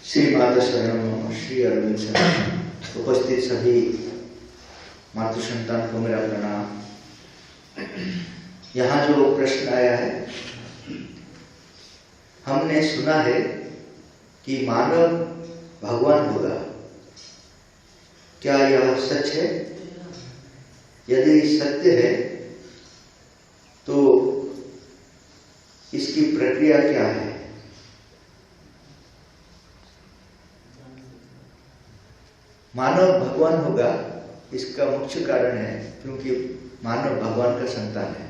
श्री माता शरणम, श्री अरविंद शरणम। उपस्थित सभी मातृ संतान को मेरा प्रणाम। यहाँ जो प्रश्न आया है, हमने सुना है कि मानव भगवान होगा, क्या यह सच है? यदि सत्य है तो इसकी प्रक्रिया क्या है? मानव भगवान होगा, इसका मुख्य कारण है क्योंकि मानव भगवान का संतान है।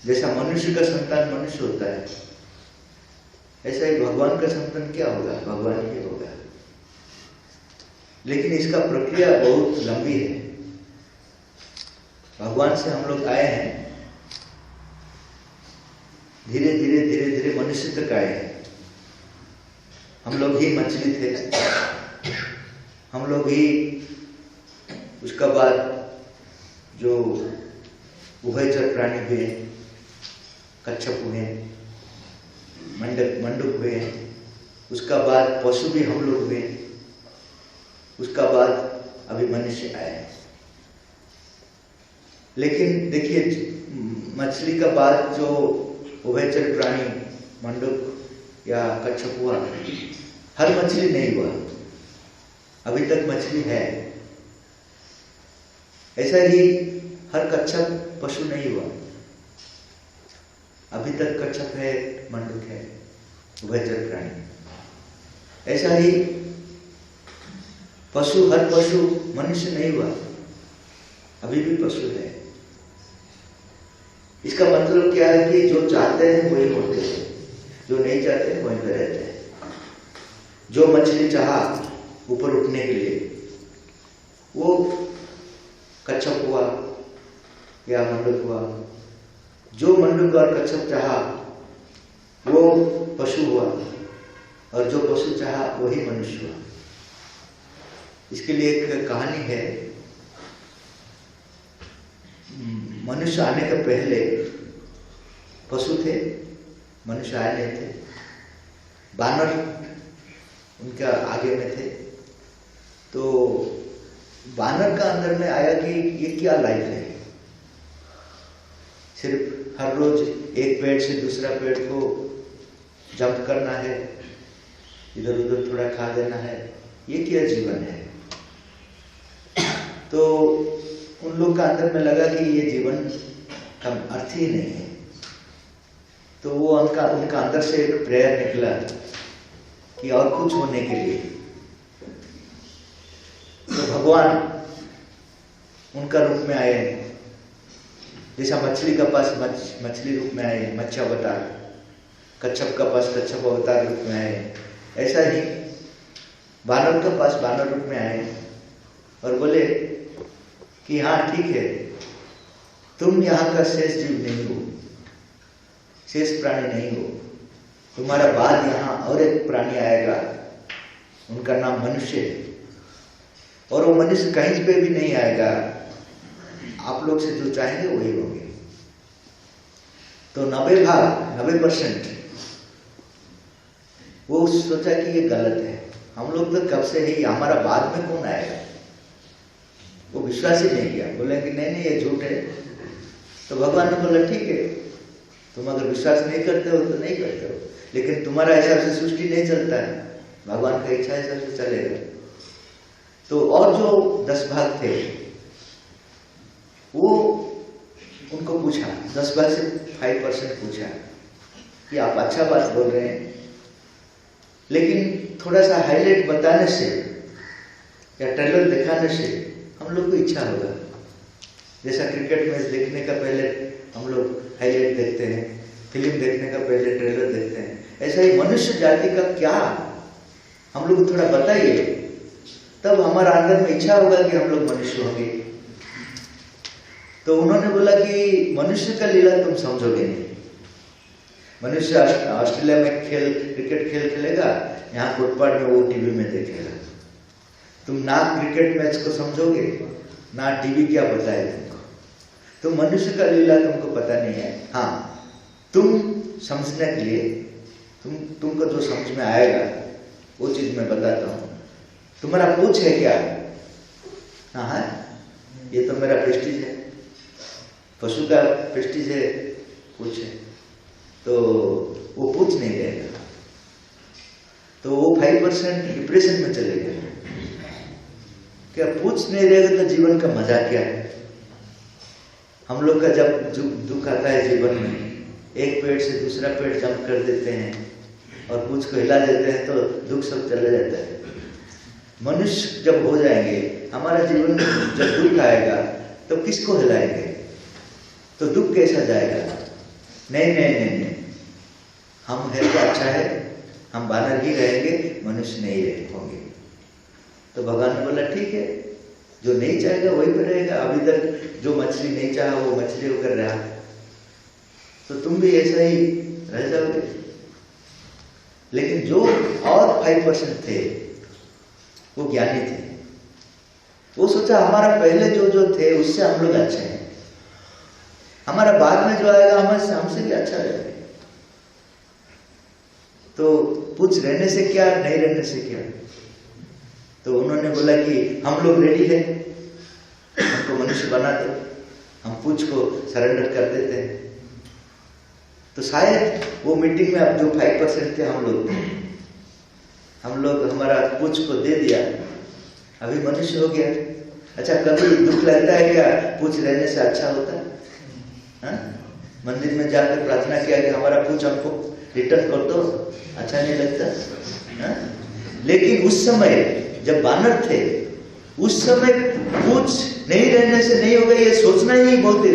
जैसा मनुष्य का संतान मनुष्य होता है, ऐसा ही भगवान का संतान क्या होगा? भगवान ही होगा। लेकिन इसका प्रक्रिया बहुत लंबी है। भगवान से हम लोग आए हैं, धीरे धीरे धीरे धीरे मनुष्य तक आए हैं। हम लोग ही मछली थे, हम लोग ही उसका बाद जो उभयचर प्राणी हुए, कच्छप हुए, मंडूक हुए, उसका बाद पशु भी हम लोग हुए, उसका बाद अभी मनुष्य आए। लेकिन देखिए, मछली का बाद जो उभयचर प्राणी मंडूक या कच्छप हुआ, हर मछली नहीं हुआ, अभी तक मछली है। ऐसा ही हर कच्छप पशु नहीं हुआ, अभी तक कच्छप है, मंडूक है, उभयचर प्राणी। ऐसा ही हर पशु मनुष्य नहीं हुआ, अभी भी पशु है। इसका मतलब क्या है कि जो चाहते हैं वही होते हैं, जो नहीं चाहते हैं वहीं पे रहते हैं। जो मछली चाहा ऊपर उठने के लिए, वो कच्छप हुआ या मंडूक हुआ। जो मंडूक और कच्छप चाहा वो पशु हुआ, और जो पशु चाहा वही मनुष्य हुआ। इसके लिए एक कहानी है। मनुष्य आने के पहले पशु थे, मनुष्य आए नहीं थे। बानर उनका आगे में थे। तो बानर का अंदर में आया कि ये क्या लाइफ है, सिर्फ हर रोज एक पेड़ से दूसरा पेड़ को जंप करना है, इधर उधर थोड़ा खा देना है, ये क्या जीवन है? तो उन लोग का अंदर में लगा कि ये जीवन का अर्थ ही नहीं है। तो वो उनका अंदर से एक प्रेयर निकला कि और कुछ होने के लिए। तो भगवान उनका रूप में आए, जैसा मछली का पास मछली रूप में आए, मत्स्य अवतार, कच्छप का पास कच्छप अवतार रूप में आए, ऐसा ही बानर के पास बानर रूप में आए और बोले कि हाँ ठीक है, तुम यहाँ का शेष जीव नहीं हो, शेष प्राणी नहीं हो, तुम्हारा बाद यहाँ और एक प्राणी आएगा, उनका नाम मनुष्य है, और वो मनुष्य कहीं पे भी नहीं आएगा, आप लोग से जो चाहेंगे वही होंगे। तो 90% वो सोचा कि ये गलत है, हम लोग तो कब से ही, हमारा बाद में कौन आएगा? वो विश्वास ही नहीं किया, बोले कि नहीं ये झूठ है। तो भगवान ने बोला ठीक है, तुम अगर विश्वास नहीं करते हो तो नहीं करते हो, लेकिन तुम्हारा हिसाब से सृष्टि नहीं चलता है, भगवान का इच्छा हिसाब से चलेगा। तो और जो 10 भाग थे, वो उनको पूछा, 10 भाग से 5% पूछा कि आप अच्छा बात बोल रहे हैं, लेकिन थोड़ा सा हाईलाइट बताने से या ट्रेलर दिखाने से हम लोग को इच्छा होगा। जैसा क्रिकेट मैच देखने का पहले हम लोग हाईलाइट देखते हैं, फिल्म देखने का पहले ट्रेलर देखते हैं, ऐसा ही मनुष्य जाति का क्या हम लोग थोड़ा बताइए, तब हमारा अंदर में इच्छा होगा कि हम लोग मनुष्य होंगे। तो उन्होंने बोला कि मनुष्य का लीला तुम समझोगे नहीं। मनुष्य ऑस्ट्रेलिया में क्रिकेट खेल खेलेगा, यहाँ कोटपाड़ में वो टीवी में देखेगा। तुम ना क्रिकेट मैच को समझोगे, ना टीवी क्या बताए तुमको। तो मनुष्य का लीला तुमको पता नहीं है। हाँ, तुम समझने के लिए तुमको जो समझ में आएगा वो चीज मैं बताता हूँ। तुम्हारा पूछ है क्या? हाँ है, ये तो मेरा प्रेस्टीज है, पशु का प्रेस्टीज है, पूछ है, तो वो पूछ नहीं रहेगा, तो वो 5% डिप्रेशन में चले गए। क्या पूछ नहीं रहेगा तो जीवन का मजा क्या है? हम लोग का जब दुख आता है जीवन में, एक पेड़ से दूसरा पेड़ जंप कर देते हैं और पूछ को हिला देते हैं तो दुख सब चला जाता है। मनुष्य जब हो जाएंगे, हमारा जीवन में जब दुख आएगा तो किसको हिलाएंगे? तो दुख कैसा जाएगा? नहीं नहीं नहीं नहीं, हम है तो अच्छा है, हम बानर ही रहेंगे, मनुष्य नहीं होंगे। तो भगवान ने बोला ठीक है, जो नहीं चाहेगा वही पर रहेगा। अभी तक जो मछली नहीं चाहा वो मछली होकर रहा, तो तुम भी ऐसा ही रह जाओगे। लेकिन जो और 5% थे वो ज्ञानी थे, वो सोचा हमारा पहले जो थे उससे हम लोग अच्छे हैं, हमारा बाद में जो आएगा हमसे भी अच्छा रहेगा। तो पूछ रहने से क्या, नहीं रहने से क्या? तो उन्होंने बोला कि हम लोग रेडी है, हमको मनुष्य बना दो, हम पूछ को सरेंडर कर देते हैं। तो शायद वो मीटिंग में अब जो 5% थे हम लोग हमारा पूछ को दे दिया, अभी मनुष्य हो गया। अच्छा, कभी दुख लगता है क्या? पूछ रहने से अच्छा होता है? हाँ? मंदिर में जाकर प्रार्थना किया कि हमारा पूछ हमको रिटर्न कर दो, अच्छा नहीं लगता? हाँ? लेकिन उस समय जब बानर थे, उस समय पूछ नहीं रहने से नहीं होगा, ये सोचना ही बहुत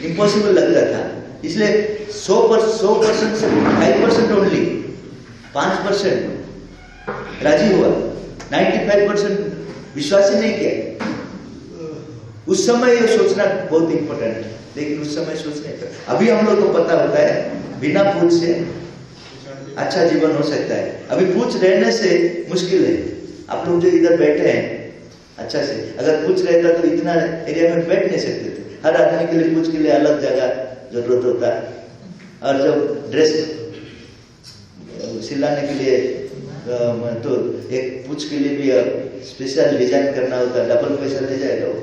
इम्पॉसिबल लग रहा था। इसलिए 100% से 5% ओनली, 5% राजी हुआ, 95% विश्वास ही नहीं किया। उस समय ये सोचना बहुत इंपॉर्टेंट है, लेकिन उस समय सोचने का अभी हम लोग को पता होता है बिना पूछ से अच्छा जीवन हो सकता है। अभी पूछ रहने से मुश्किल है। आप लोग जो इधर बैठे हैं अच्छा से, अगर पूछ रहता तो इतना एरिया में बैठ नहीं सकते थे। हर आदमी के लिए पूछ के लिए अलग जगह जरूरत होता है, और जब ड्रेस सिलाने के लिए तो एक पूछ के लिए भी स्पेशल डिजाइन करना होता है, डबल पैसा ले जाएगा वो।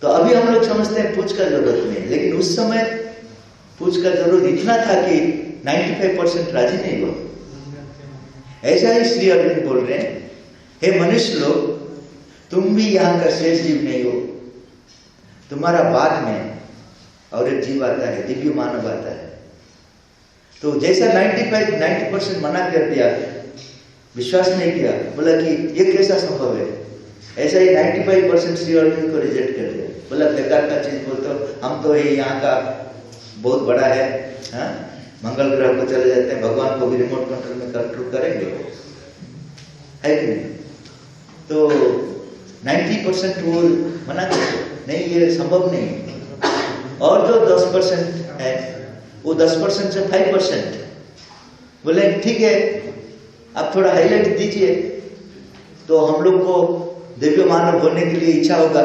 तो अभी हम लोग समझते हैं पूछ का जरूरत नहीं, लेकिन उस समय पूछ का जरूरत इतना था कि 95% राजी नहीं हुआ। ऐसा ही श्री अरविंद बोल रहे हैं, हे मनुष्य लोग, तुम भी यहाँ का शेष जीव नहीं हो, तुम्हारा बाद में और एक जीव आता है, दिव्य मानव आता है। तो जैसा 90% मना कर दिया, विश्वास नहीं किया, बोला कि ये कैसा संभव है, ऐसा ही 95% श्री अरविंद को रिजेक्ट कर दिया। बोला बेकार का चीज बोलते हो, हम तो ये यहाँ का बहुत बड़ा है, हाँ? मंगल ग्रह को चले जाते हैं, भगवान को भी रिमोट कंट्रोल में कंट्रोल करेंगे, है कि नहीं? तो 90% वो मना करते, नहीं ये संभव नहीं। और जो 10% है, वो 10% से 5% बोले ठीक है, आप थोड़ा हाईलाइट दीजिए तो हम लोग को दिव्य मानव होने के लिए इच्छा होगा।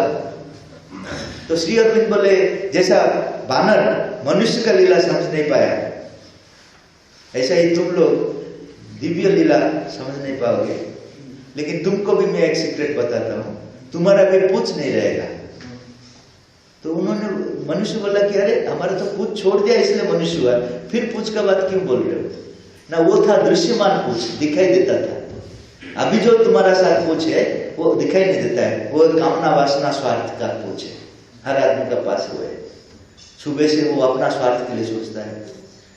तो श्री अरविंद बोले जैसा बानर मनुष्य का लीला समझ नहीं पाया, ऐसा ही तुम लोग दिव्य लीला समझ नहीं पाओगे। लेकिन तुमको भी मैं एक सीक्रेट बताता हूं, तुम्हारा भी पूछ नहीं रहेगा। तो उन्होंने मनुष्य बोला कि अरे हमारा तो पूछ छोड़ दिया इसलिए मनुष्य हुआ, फिर पूछ का बात क्यों बोल रहे हो? ना वो था दृश्यमान पूछ, दिखाई देता था। अभी जो तुम्हारा साथ पूछ है वो दिखाई नहीं देता है, वो कामना वासना स्वार्थ का पूछ है, हर आदमी का पास वो है। सुबह से वो अपना स्वार्थ के लिए सोचता है,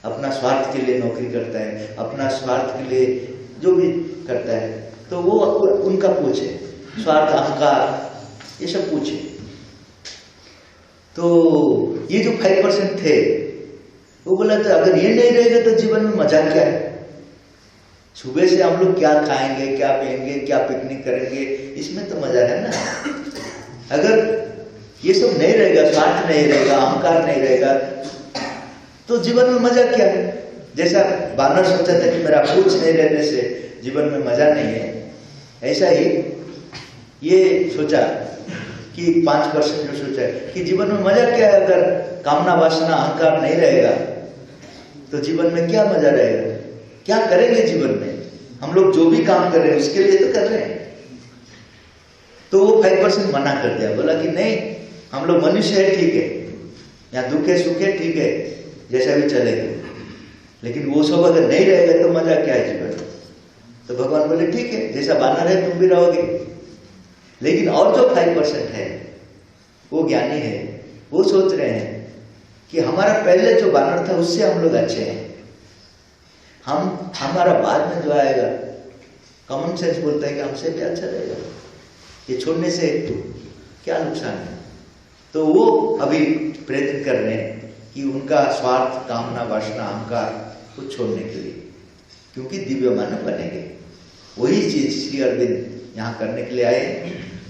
अपना स्वार्थ के लिए नौकरी करता है, अपना स्वार्थ के लिए जो भी करता है, तो वो उनका पूछ है, स्वार्थ अहंकार ये सब पूछ है। तो ये जो 5% थे वो बोला था अगर ये नहीं रहेगा तो जीवन में मजा क्या है? सुबह से हम लोग क्या खाएंगे, क्या पिएंगे, क्या पिकनिक करेंगे, इसमें तो मजा है ना। अगर ये सब नहीं रहेगा, स्वार्थ नहीं रहेगा, अहंकार नहीं रहेगा, तो जीवन में मजा क्या है? जैसा बानर सोचा था कि मेरा पूछ नहीं रहने से जीवन में मजा नहीं है, ऐसा ही ये सोचा कि 5% जो सोचा है कि जीवन में मजा क्या है? अगर कामना वासना अहंकार नहीं रहेगा तो जीवन में क्या मजा रहेगा? क्या करेंगे जीवन में? हम लोग जो भी काम कर रहे हैं उसके लिए तो कर रहे हैं। तो वो 5% मना कर दिया, बोला कि नहीं, हम लोग मनुष्य है, ठीक है, यहाँ दुख है सुख है, ठीक है, जैसा भी चलेगा, लेकिन वो सब अगर नहीं रहेगा तो मजा क्या है जीवन। तो भगवान बोले ठीक है, जैसा बानर है तुम भी रहोगे। लेकिन और जो 5% है वो ज्ञानी है, वो सोच रहे हैं कि हमारा पहले जो बानर था उससे हम लोग अच्छे हैं, हमारा बाद में जो आएगा कॉमन सेंस बोलता है कि हमसे भी अच्छा रहेगा, ये छोड़ने से क्या नुकसान है। तो वो अभी प्रयत्न कर रहे हैं कि उनका स्वार्थ, कामना, वासना, अहंकार को छोड़ने के लिए, क्योंकि दिव्य मानव बनेंगे। वही चीज श्री अरविंद यहाँ करने के लिए आए।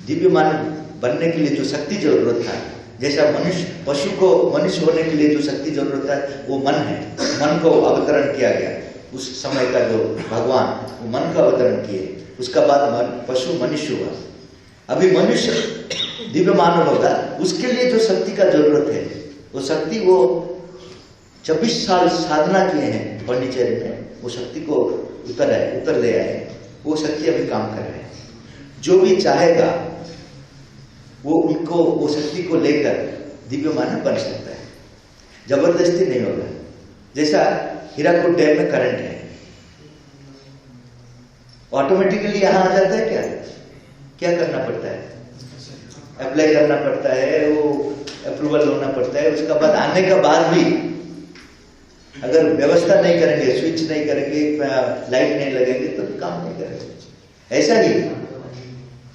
दिव्य मानव बनने के लिए जो शक्ति जरूरत था, जैसा मनुष्य पशु को मनुष्य होने के लिए जो शक्ति जरूरत है वो मन है, मन को अवतरण किया गया। उस समय का जो भगवान वो मन का अवतरण किए, उसका बाद पशु मनुष्य हुआ। अभी मनुष्य दिव्य मानव होगा, उसके लिए जो शक्ति का जरूरत है वो शक्ति वो 24 साल साधना किए हैं पांडिचेरी में, वो शक्ति को उतर ले आए, वो शक्ति अभी काम कर रहे हैं। जो भी चाहेगा वो उनको वो शक्ति को लेकर दिव्य मानव बन सकता है, जबरदस्ती नहीं होगा। जैसा हीराकुद डैम में करंट है, ऑटोमेटिकली यहां आ जाता है, क्या करना पड़ता है, अप्लाई करना पड़ता है, वो अप्रूवल होना पड़ता है। उसका बाद आने का बाद भी अगर व्यवस्था नहीं करेंगे, स्विच नहीं करेंगे, लाइट नहीं लगेंगे तो काम नहीं करेंगे। ऐसा ही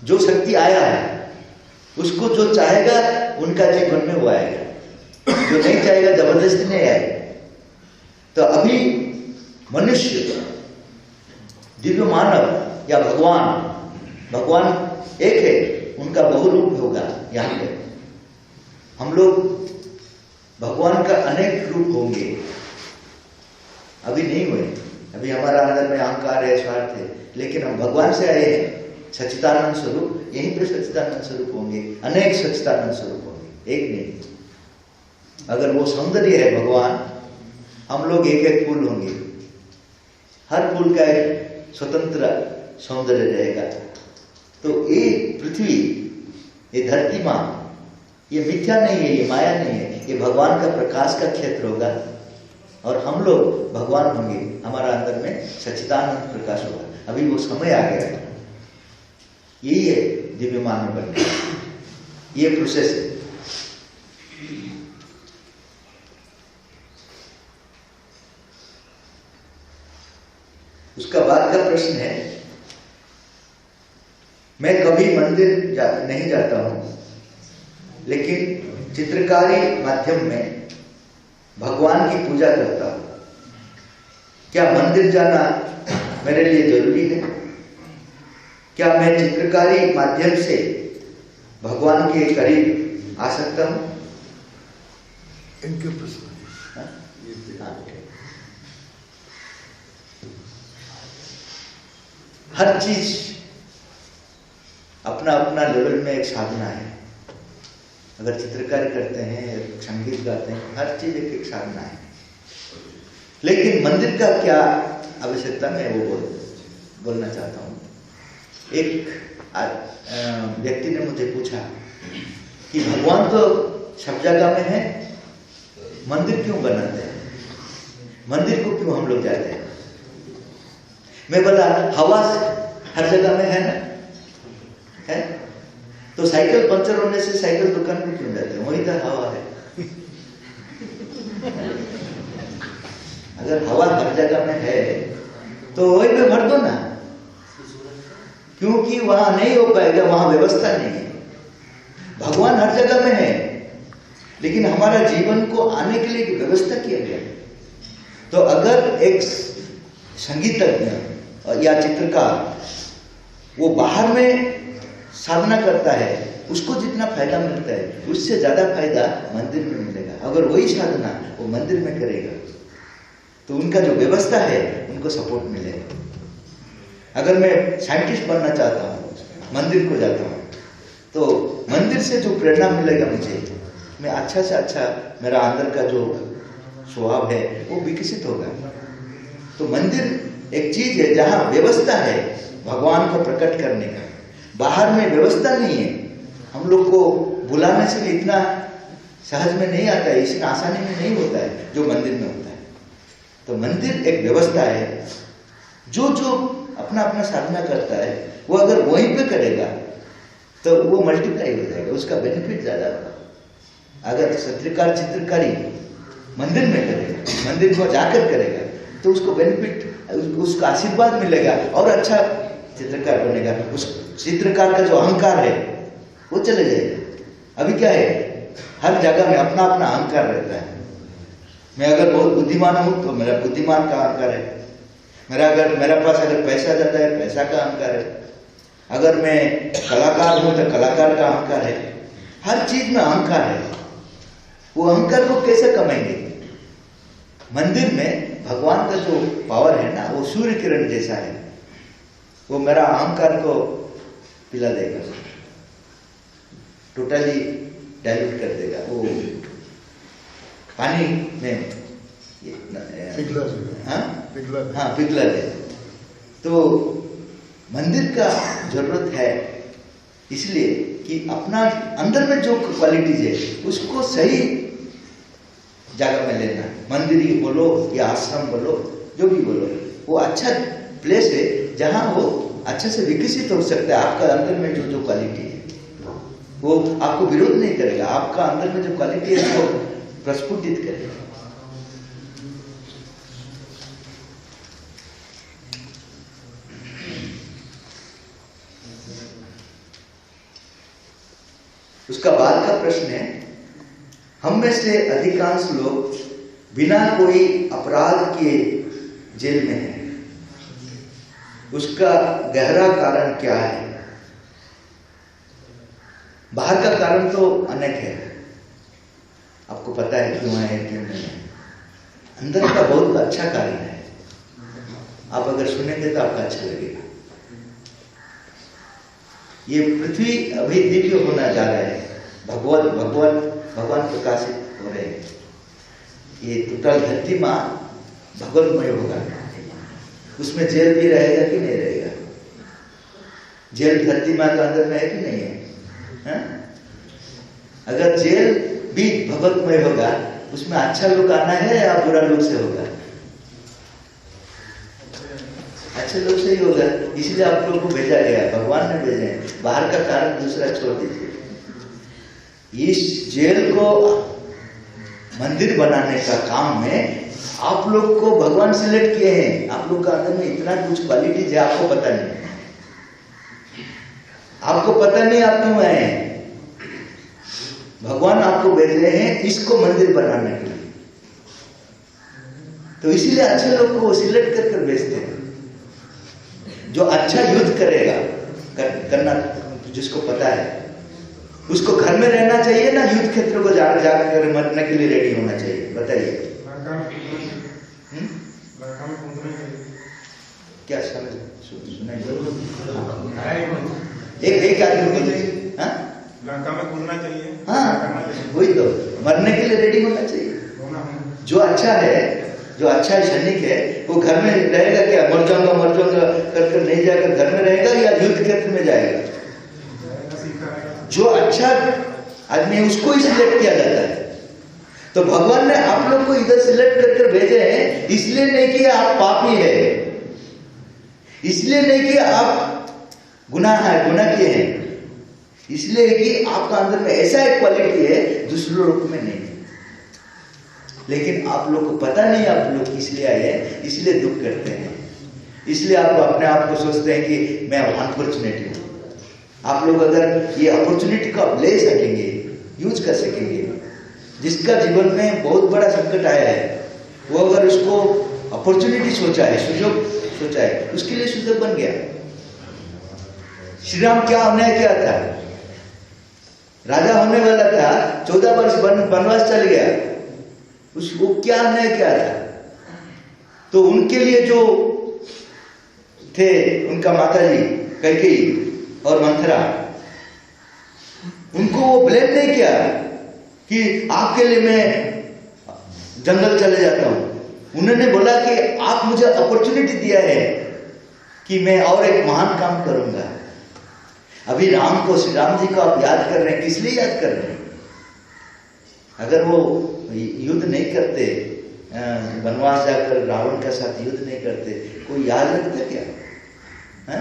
जो शक्ति आया है उसको जो चाहेगा उनका जीवन में वो आएगा, जो नहीं चाहेगा जबरदस्ती नहीं आएगा। तो अभी मनुष्य, दिव्य मानव या भगवान एक है, उनका बहुरूप होगा। यहाँ पे हम लोग भगवान का अनेक रूप होंगे, अभी नहीं हुए। अभी हमारा अंदर में अहंकार है, स्वार्थ है, लेकिन हम भगवान से आए हैं, सच्चिदानंद स्वरूप। यहीं पे सच्चिदानंद स्वरूप होंगे, अनेक सच्चिदानंद स्वरूप होंगे, एक नहीं। अगर वो सौंदर्य है भगवान, हम लोग एक एक फूल होंगे, हर फूल का एक स्वतंत्र सौंदर्य रहेगा। तो ये पृथ्वी, ये धरती माँ, ये मिथ्या नहीं है, ये माया नहीं है, ये भगवान का प्रकाश का क्षेत्र होगा और हम लोग भगवान होंगे, हमारा अंदर में सच्चिदानंद प्रकाश होगा। अभी वो समय आ गया है, यही है दिव्य मानव बनने, ये प्रोसेस है। उसका बाद का प्रश्न है, मैं कभी मंदिर नहीं जाता हूं, लेकिन चित्रकारी माध्यम में भगवान की पूजा करता हूं। क्या मंदिर जाना मेरे लिए जरूरी है? क्या मैं चित्रकारी माध्यम से भगवान के करीब आ सकता हूं? इनके प्रश्न हर चीज अपना अपना लेवल में एक साधना है। अगर चित्रकारी करते हैं, संगीत गाते हैं, हर चीज एक एक साधना है। लेकिन मंदिर का क्या आवश्यकता, मैं वो बोलना चाहता हूँ। एक व्यक्ति ने मुझे पूछा कि भगवान तो सब जगह में है, मंदिर क्यों बनाते हैं, मंदिर को क्यों हम लोग जाते हैं? मैं बोला हवा हर जगह में है ना, है? तो साइकिल पंचर होने से साइकिल दुकान में क्यों जाते हैं? वही तो हवा है। अगर हवा हर जगह में है तो वही पे भर दो ना, क्योंकि वहां नहीं हो पाएगा, वहां व्यवस्था नहीं है। भगवान हर जगह में है, लेकिन हमारा जीवन को आने के लिए एक व्यवस्था किया गया है। तो अगर एक संगीतज्ञ या चित्रकार वो बाहर में साधना करता है, उसको जितना फायदा मिलता है उससे ज्यादा फायदा मंदिर में मिलेगा। अगर वही साधना वो मंदिर में करेगा तो उनका जो व्यवस्था है उनको सपोर्ट मिलेगा। अगर मैं साइंटिस्ट बनना चाहता हूँ, मंदिर को जाता हूँ, तो मंदिर से जो प्रेरणा मिलेगा मुझे, मैं अच्छा से अच्छा, मेरा अंदर का जो स्वभाव है वो विकसित होगा। तो मंदिर एक चीज है जहाँ व्यवस्था है भगवान को प्रकट करने का, बाहर में व्यवस्था नहीं है। हम लोग को बुलाने से भी इतना सहज में नहीं आता है, इतना आसानी में नहीं होता है जो मंदिर में होता है। तो मंदिर एक व्यवस्था है, जो जो अपना अपना साधना करता है वो अगर वहीं पे करेगा तो वो मल्टीप्लाई हो जाएगा, उसका बेनिफिट ज्यादा होगा। अगर चित्रकार चित्रकारी मंदिर में करेगा, मंदिर को जाकर करेगा, तो उसको बेनिफिट, उसका आशीर्वाद मिलेगा और अच्छा चित्रकार बनेगा। उस चित्रकार का जो अहंकार है वो चले जाएगा। अभी क्या है, हर जगह में अपना अपना अहंकार रहता है। मैं अगर बहुत बुद्धिमान हूँ तो मेरा बुद्धिमान का अहंकार है, मेरा पास अगर पैसा ज्यादा है पैसा का अहंकार है, अगर मैं कलाकार हूँ तो कलाकार का अहंकार है। हर चीज में अहंकार है। वो अहंकार को कैसे कमाएंगे? मंदिर में भगवान का जो पावर है ना, वो सूर्य किरण जैसा है, वो मेरा अहंकार को पिला देगा, टोटली डाइल्यूट कर देगा। वो पानी में पिघला दे। तो मंदिर का जरूरत है इसलिए कि अपना अंदर में जो क्वालिटीज है उसको सही जगह में लेना। मंदिर ही बोलो या आश्रम बोलो, जो भी बोलो, वो अच्छा प्लेस है जहाँ वो अच्छे से विकसित हो सकता है। आपका अंदर में जो जो क्वालिटी है वो आपको विरोध नहीं करेगा, आपका अंदर में जो क्वालिटी है उसको प्रस्फुटित करेगा। उसका बाद का प्रश्न है, हम में से अधिकांश लोग बिना कोई अपराध के जेल में हैं, उसका गहरा कारण क्या है? बाहर का कारण तो अनेक है, आपको पता है क्यों है क्यों नहीं है। अंदर का बहुत अच्छा कारण है, आप अगर सुनेंगे तो आपका अच्छा लगेगा। ये पृथ्वी अभी दिव्य होना जा रहा है, भगवान प्रकाशित हो रहे हैं। ये टोटल धरती माँ भगवतमय होगा। उसमें जेल भी रहेगा कि नहीं रहेगा? जेल धरती माँ के अंदर में है कि नहीं है? अगर जेल भी भगवतमय होगा, उसमें अच्छा लोग आना है या बुरा लोग से होगा? अच्छे लोग से ही होगा। इसलिए आप लोगों को भेजा गया, भगवान ने भेजे हैं। बाहर का कारण दूसरा छोड़ दीजिए। इस जेल को मंदिर बनाने का काम में आप लोग को भगवान सिलेक्ट किए हैं। आप लोग का अंदर में इतना कुछ क्वालिटीज है, आपको पता नहीं। आपको पता नहीं आप क्यों आए हैं। भगवान आपको भेज रहे हैं इसको मंदिर बनाने के लिए। तो इसीलिए अच्छे लोग को सिलेक्ट कर भेजते हैं, जो अच्छा युद्ध करेगा, करना जिसको पता है। उसको घर में रहना चाहिए ना युद्ध क्षेत्र को जाकर मरने के लिए रेडी होना चाहिए? बताइए क्या समझ सुनाई? एक आदमी लंका में कूदना चाहिए। हाँ, वही तो, मरने के लिए रेडी होना चाहिए। जो अच्छा है, जो अच्छा सैनिक है, वो घर में रहेगा क्या? मर जाऊंगा कर नहीं जाएगा, घर में रहेगा या युद्ध क्षेत्र में जाएगा? जो अच्छा आदमी है उसको ही सिलेक्ट किया जाता है। तो भगवान ने आप लोग को इधर सिलेक्ट कर भेजे हैं, इसलिए नहीं कि आप पापी है, इसलिए नहीं कि आप गुनाह किए हैं, इसलिए कि आपका अंदर में ऐसा एक क्वालिटी है दूसरे लोग में नहीं। लेकिन आप लोग को पता नहीं आप लोग किस लिए आए हैं, इसलिए दुख करते हैं। इसलिए आप अपने आप को सोचते हैं कि मैं अनफॉर्चुनेट हूं। आप लोग अगर ये अपॉर्चुनिटी को ले सकेंगे, यूज कर सकेंगे, जिसका जीवन में बहुत बड़ा संकट आया है, वो अगर उसको अपॉर्चुनिटी सोचा है, सुयोग सोचा है, उसके लिए सुयोग बन गया। श्री राम क्या अन्याय किया था? राजा होने वाला था, 14 वर्ष वनवास चल गया, उसको क्या अन्याय किया था? तो उनके लिए जो थे उनका माताजी कैकेयी और मंथरा, उनको वो ब्लेम नहीं किया कि आपके लिए मैं जंगल चले जाता हूं, उन्होंने बोला कि आप मुझे अपॉर्चुनिटी दिया है कि मैं और एक महान काम करूंगा। अभी राम को, श्री राम जी को आप याद कर रहे हैं, किस लिए याद कर रहे हैं? अगर वो युद्ध नहीं करते, वनवास जाकर रावण के साथ युद्ध नहीं करते, कोई याद रखता क्या? है?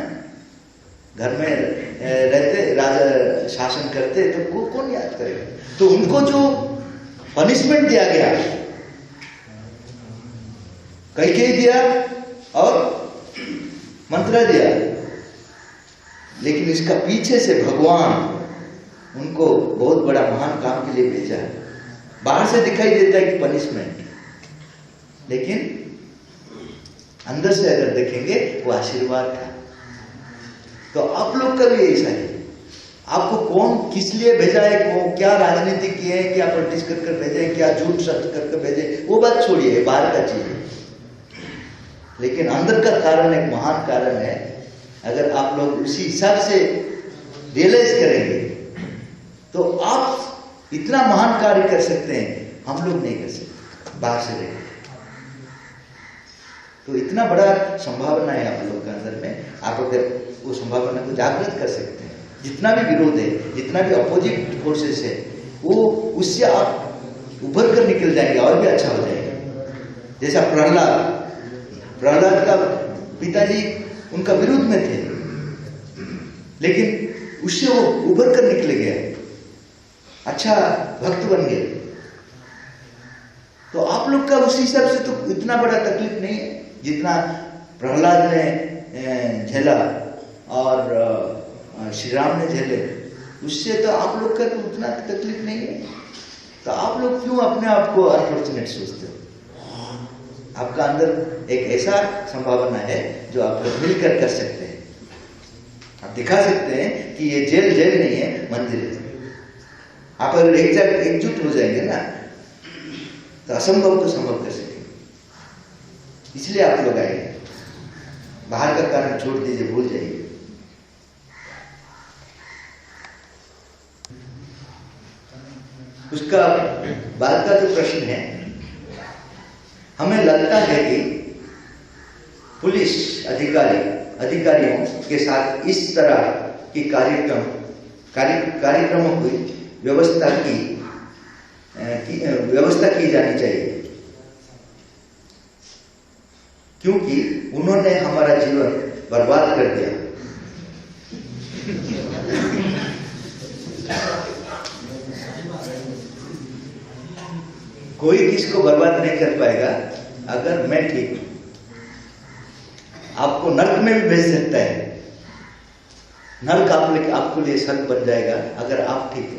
घर में रहते, राजा शासन करते, तो कौन याद करेगा? तो उनको जो पनिशमेंट दिया गया, कैकेयी दिया और मंत्रा दिया, लेकिन इसका पीछे से भगवान उनको बहुत बड़ा महान काम के लिए भेजा है। बाहर से दिखाई देता है कि पनिशमेंट, लेकिन अंदर से अगर देखेंगे वो आशीर्वाद था। तो आप लोग का भी ऐसा है, आपको कौन किस लिए भेजा है, क्या राजनीति किए हैं, क्या पॉलिटिक्स कर भेजे हैं, क्या झूठ सच कर भेजे, वो बात छोड़िए, बाहर का चीज है। लेकिन अंदर का कारण एक महान कारण है। अगर आप लोग उसी हिसाब से रियलाइज करेंगे तो आप इतना महान कार्य कर सकते हैं, हम लोग नहीं कर सकते बाहर से रहेंगे। तो इतना बड़ा संभावना है आप लोग के अंदर में, आप अगर वो संभावना को जागृत कर सकते हैं। जितना भी विरोध है, जितना भी अपोजिट फोर्सेस है, वो उससे आप उभर कर निकल जाएंगे और भी अच्छा हो जाएगा। जैसा प्रहलाद का पिताजी उनका विरोध में थे, लेकिन उससे वो उभर कर निकले गए, अच्छा भक्त बन गए। तो आप लोग का उसी हिसाब से तो इतना बड़ा तकलीफ नहीं है जितना प्रहलाद ने झेला और श्री राम ने झेले, उससे तो आप लोग का तो उतना तकलीफ नहीं है। तो आप लोग क्यों अपने आप को अनफॉर्चुनेट सोचते हो? आपका अंदर एक ऐसा संभावना है जो आप लोग मिलकर कर सकते हैं। आप दिखा सकते हैं कि ये जेल नहीं है, मंदिर है। आप अगर एकजुट हो जाएंगे ना, तो असंभव को संभव कर सकेंगे। इसलिए आप लोग आएंगे। बाहर का कारण छोड़ दीजिए, भूल जाइए। उसका बाद का जो प्रश्न है, हमें लगता है कि पुलिस अधिकारियों के साथ इस तरह की कार्यक्रमों की व्यवस्था की जानी चाहिए, क्योंकि उन्होंने हमारा जीवन बर्बाद कर दिया। कोई किसको बर्बाद नहीं कर पाएगा अगर मैं ठीक हूं। आपको नर्क में भी भेज सकता है, नर्क आपको लिए स्वर्ग बन जाएगा अगर आप ठीक हो।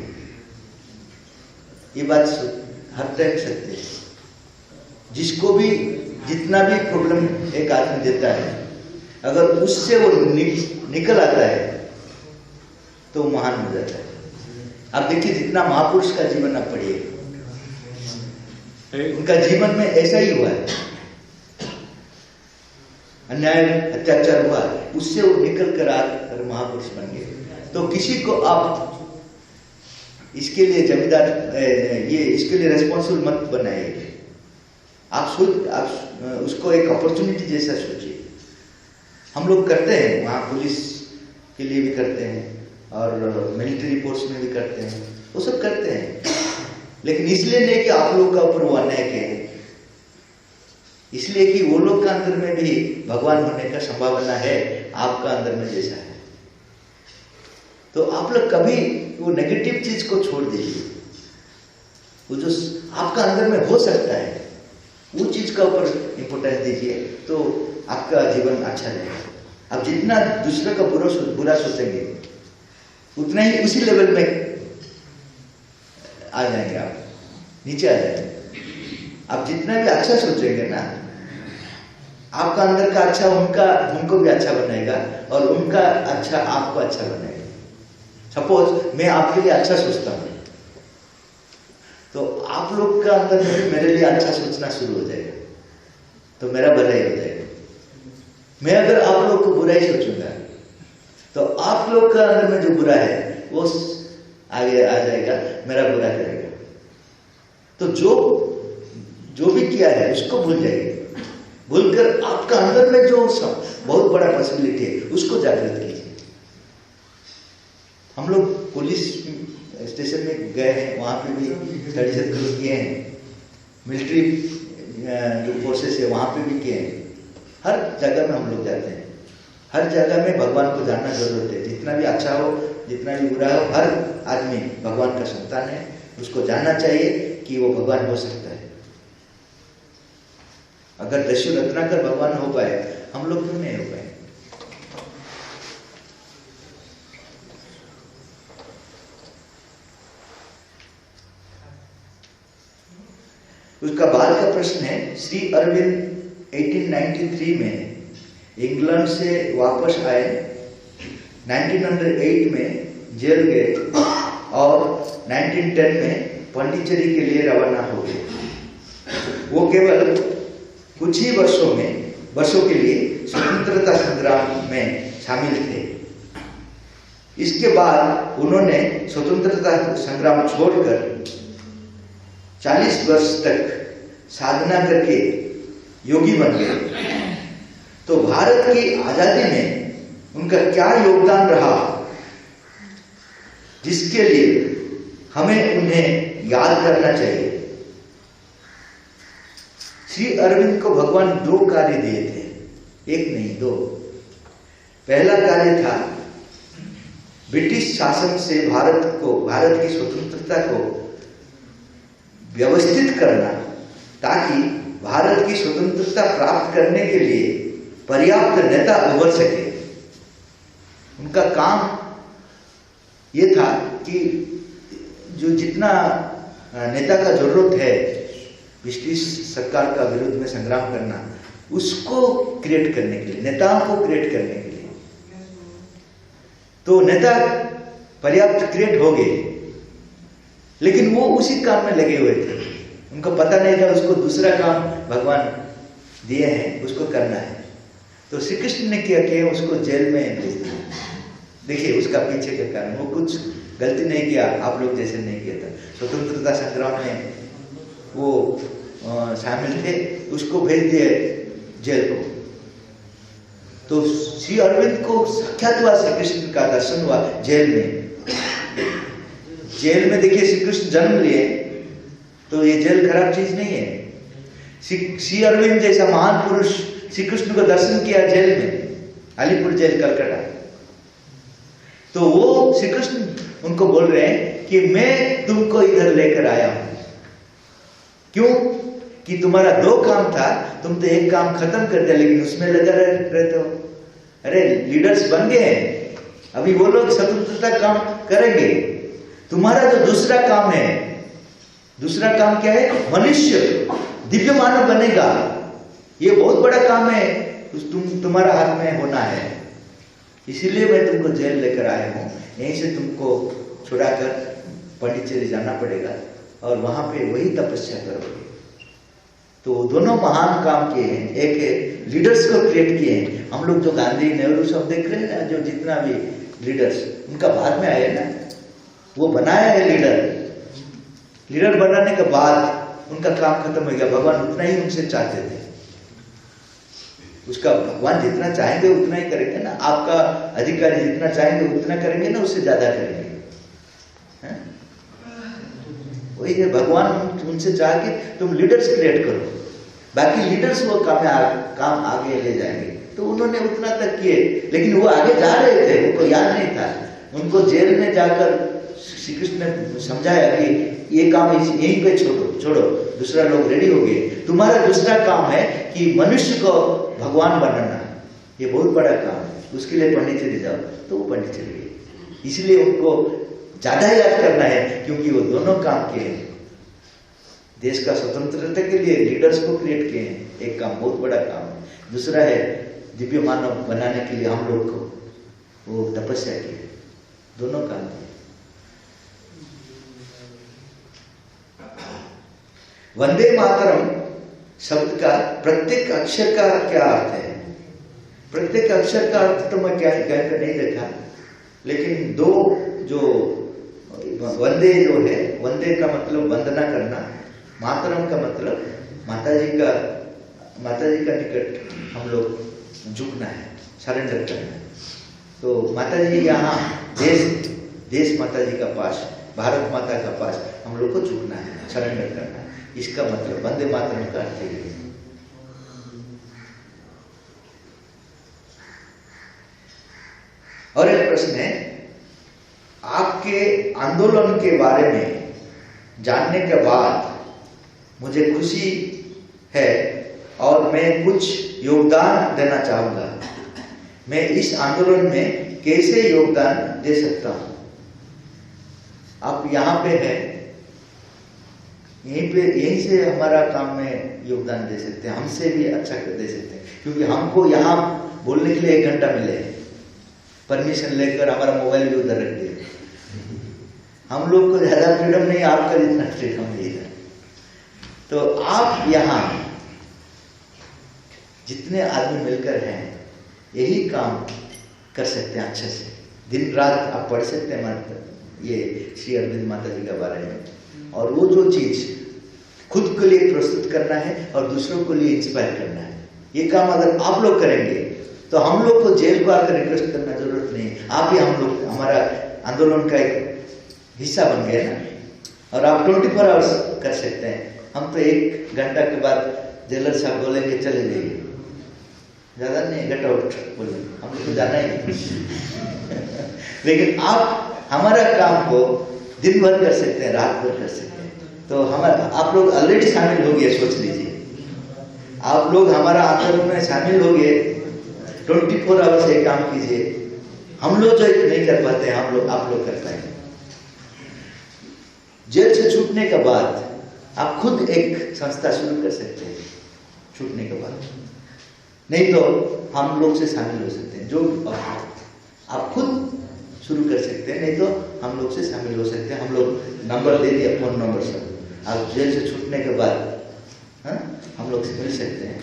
ये बात हर टाइम सत्य है। जिसको भी जितना भी प्रॉब्लम एक आदमी देता है, अगर उससे वो निकल आता है तो महान हो जाता है। आप देखिए, जितना महापुरुष का जीवन आप पढ़िए, उनका जीवन में ऐसा ही हुआ है। अन्याय अत्याचार हुआ, उससे वो निकल कर आकर महापुरुष बन गए। तो किसी को आप इसके लिए जमींदार, इसके लिए रेस्पॉन्सिबल मत बनाइए। आप उसको एक अपॉर्चुनिटी जैसा सोचिए। हम लोग करते हैं, वहाँ पुलिस के लिए भी करते हैं और मिलिट्री फोर्स में भी करते हैं, वो सब करते हैं। लेकिन इसलिए नहीं कि आप लोग का ऊपर वो अन्याय है, इसलिए कि वो लोग का अंदर में भी भगवान होने का संभावना है, आपका अंदर में जैसा है। तो आप लोग कभी वो नेगेटिव चीज को छोड़ दीजिए। वो जो आपका अंदर में हो सकता है, वो चीज का ऊपर इंपोर्टेंस दीजिए, तो आपका जीवन अच्छा रहेगा। आप जितना दूसरे का बुरा सोचेंगे, उतना ही उसी लेवल में आ जाएंगे, आप नीचे आ जाएंगे। आप जितना भी अच्छा सोचेंगे ना, आपका अंदर का अच्छा उनको भी अच्छा बनाएगा और उनका अच्छा आपको अच्छा बनाएगा। सपोज मैं आपके लिए अच्छा सोचता हूँ, तो आप लोग का अंदर में मेरे लिए अच्छा सोचना शुरू हो जाएगा, तो मेरा भलाई हो जाएगा। मैं अगर आप लोग को बुराई सोचूंगा, तो आप लोग का अंदर में जो बुरा है वो आगे आ जाएगा, मेरा बुरा करेगा। तो जो भी किया है उसको भूल जाइए, भूलकर आपका अंदर में जो बहुत बड़ा पॉसिबिलिटी है उसको जागृत कीजिए। हम लोग पुलिस स्टेशन में गए हैं, वहां पे भी स्टडी सर्कल किए हैं, मिलिट्री जो फोर्सेस है वहां पे भी किए हैं। हर जगह में हम लोग जाते हैं, हर जगह में भगवान को जानना जरूरत है। जितना भी अच्छा हो, जितना भी बुरा हो, हर आदमी भगवान का संतान है, उसको जानना चाहिए कि वो भगवान हो सकता है। अगर दस्यु रत्नाकर भगवान हो पाए, हम लोग क्यों नहीं हो पाए? उसका बाद का प्रश्न है, श्री अरविंद 1893 में इंग्लैंड से वापस आए, 1908 में जेल गए और 1910 में पांडिचेरी के लिए रवाना हो गए। वो केवल कुछ ही वर्षों के लिए स्वतंत्रता संग्राम में शामिल थे। इसके बाद उन्होंने स्वतंत्रता संग्राम छोड़कर 40 वर्ष तक साधना करके योगी बन गए। तो भारत की आजादी में उनका क्या योगदान रहा, जिसके लिए हमें उन्हें याद करना चाहिए। श्री अरविंद को भगवान 2 कार्य दिए थे, एक नहीं 2। पहला कार्य था ब्रिटिश शासन से भारत की स्वतंत्रता को व्यवस्थित करना, ताकि भारत की स्वतंत्रता प्राप्त करने के लिए पर्याप्त नेता उभर सके। उनका काम ये था कि जो जितना नेता का जरूरत है ब्रिटिश सरकार का विरुद्ध में संग्राम करना, उसको क्रिएट करने के लिए, नेताओं को क्रिएट करने के लिए। तो नेता पर्याप्त क्रिएट हो गए, लेकिन वो उसी काम में लगे हुए थे। उनको पता नहीं था उसको दूसरा काम भगवान दिए हैं, उसको करना है। तो श्री कृष्ण ने क्या किया, उसको जेल में भेज दिया। देखिए उसका पीछे का कारण, वो कुछ गलती नहीं किया, आप लोग जैसे नहीं किया था। स्वतंत्रता संग्राम में वो शामिल थे, उसको भेज दिए जेल को। तो श्री अरविंद को साक्षात हुआ श्री कृष्ण का दर्शन हुआ जेल में। जेल में देखिए श्री कृष्ण जन्म लिए, तो ये जेल खराब चीज नहीं है। श्री अरविंद जैसा महान पुरुष श्री कृष्ण को दर्शन किया जेल में, अलीपुर जेल कलकत्ता। तो वो श्री कृष्ण उनको बोल रहे हैं कि मैं तुमको इधर लेकर आया हूं। क्यों? कि तुम्हारा 2 काम था, तुम तो एक काम खत्म कर दिया, लेकिन उसमें लगा रहते हो। अरे लीडर्स बन गए हैं, अभी वो लोग स्वतंत्रता काम करेंगे। तुम्हारा जो दूसरा काम है, दूसरा काम क्या है? मनुष्य दिव्य मानव बनेगा। ये बहुत बड़ा काम है, तुम्हारा हाथ में होना है। इसीलिए मैं तुमको जेल लेकर आया हूं। यहीं से तुमको छुड़ाकर पांडिचेरी जाना पड़ेगा और वहां पे वही तपस्या करोगे। तो दोनों महान काम किए हैं। एक है लीडर्स को क्रिएट किए हैं। हम लोग जो गांधी नेहरू सब देख रहे हैं ना, जो जितना भी लीडर्स उनका बाद में आया ना, वो बनाया है लीडर बनाने के बाद उनका काम खत्म हो गया। भगवान उतना ही उनसे चाहते थे, उसका भगवान जितना चाहेंगे उतना ही करेंगे ना। आपका अधिकारी जितना चाहेंगे उतना करेंगे ना, उससे ज्यादा करेंगे। वही है, भगवान उनसे चाह के तुम लीडर्स क्रिएट करो, बाकी लीडर्स वो काम आगे ले जाएंगे। तो उन्होंने उतना तक किए, लेकिन वो आगे जा रहे थे, उनको याद नहीं था। उनको जेल में जाकर श्री कृष्ण ने समझाया कि ये काम यहीं पे छोड़ो, दूसरा लोग रेडी हो गए। तुम्हारा दूसरा काम है कि मनुष्य को भगवान बनाना, ये बहुत बड़ा काम है, उसके लिए पांडिचेरी जाओ। तो वो पांडिचेरी गए। इसलिए उनको ज्यादा याद करना है, क्योंकि वो दोनों काम किए हैं। देश का स्वतंत्रता के लिए लीडर्स को क्रिएट किए हैं, एक काम बहुत बड़ा काम है। दूसरा है दिव्य मानव बनाने के लिए हम लोग को वो तपस्या की, दोनों काम किए। वंदे मातरम शब्द का प्रत्येक अक्षर का क्या अर्थ है? प्रत्येक अक्षर का अर्थ तो मैं क्या कहकर नहीं देखा, लेकिन 2 जो वंदे जो है, वंदे का मतलब वंदना करना, मातरम का मतलब माता जी का माता जी का निकट हम लोग झुकना है, सरेंडर करना है। तो माता जी यहाँ देश माता जी का पास, भारत माता का पास हम लोग को झुकना है, सरेंडर करना है। इसका मतलब वंदे मातरम का अर्थ है। और एक प्रश्न है, आपके आंदोलन के बारे में जानने के बाद मुझे खुशी है और मैं कुछ योगदान देना चाहूंगा। मैं इस आंदोलन में कैसे योगदान दे सकता हूं? आप यहाँ पे हैं, यहीं से हमारा काम में योगदान दे सकते हैं, हमसे भी अच्छा दे सकते हैं, क्योंकि हमको यहाँ बोलने के लिए 1 घंटा मिले, परमिशन लेकर हमारा मोबाइल भी उधर रख दिया। हम लोग को ज्यादा फ्रीडम नहीं, आपका जितना फ्रीडम नहीं है। तो आप यहाँ जितने आदमी मिलकर हैं, यही काम कर सकते हैं अच्छे से। दिन रात आप पढ़ सकते हैं ये श्री अरविंद माता जी के बारे में, और वो जो चीज खुद के लिए प्रस्तुत करना है और दूसरों के लिए इंस्पायर करना है, ये काम अगर आप लोग करेंगे तो हम लोग को जेल को आकर रिक्वेस्ट करना जरूरत नहीं। आप ही हम लोग हमारा आंदोलन का एक हिस्सा बन गए ना, और आप 24 आवर्स कर सकते हैं। हम तो 1 घंटा के बाद जेलर साहब बोलेंगे चले जाइए, ज्यादा नहीं, गेट आउट बोले, हम लोग को जाना ही नहीं। लेकिन आप हमारा काम को दिन भर कर सकते हैं, रात भर कर सकते हैं। तो हमारा आप लोग ऑलरेडी शामिल हो गए, सोच लीजिए आप लोग हमारा आंदोलन में शामिल हो गए। 24 आवर्स ये काम कीजिए। हम लोग जो नहीं कर पाते, हम लोग आप लोग कर पाएंगे। जेल से छूटने के बाद आप खुद एक संस्था शुरू कर सकते हैं, छूटने के बाद। नहीं तो हम लोग से शामिल हो सकते हैं, जो आप खुद शुरू कर सकते हैं, नहीं तो हम लोग से शामिल हो सकते हैं। हम लोग नंबर दे दिया, फोन नंबर सब। आप जेल से छूटने के बाद हम लोग से मिल सकते हैं।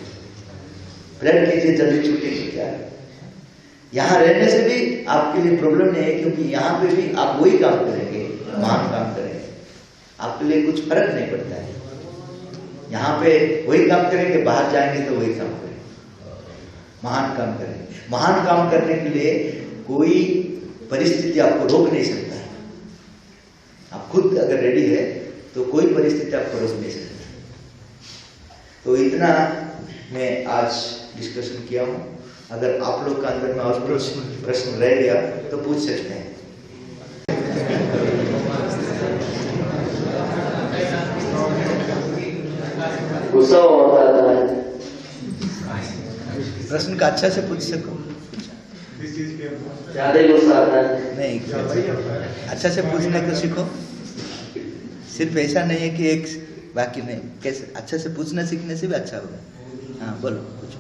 प्रेयर कीजिए जल्दी छूटे की क्या है। यहाँ रहने से भी आपके लिए प्रॉब्लम नहीं है, क्योंकि यहाँ पे भी आप वही काम करेंगे, महान काम करेंगे। आपके लिए कुछ फर्क नहीं पड़ता है। यहाँ पे वही काम करेंगे, बाहर जाएंगे तो वही काम करेंगे, महान काम करेंगे। महान काम करने के लिए कोई परिस्थिति आपको रोक नहीं सकता है। आप खुद अगर रेडी है तो कोई परिस्थिति आपको रोक नहीं सकती। तो इतना मैं आज डिस्कशन किया हूँ। अगर आप लोग का अंदर में और प्रश्न रह गया तो पूछ सकते हैं। गुस्सा होता है, प्रश्न का अच्छा से पूछ सको, ज्यादा ही गुस्सा आता है। नहीं, अच्छा से पूछने को सीखो। सिर्फ ऐसा नहीं है कि एक बाकी नहीं, कैसे अच्छा से पूछना सीखने से भी अच्छा होगा। हाँ बोलो, पूछो।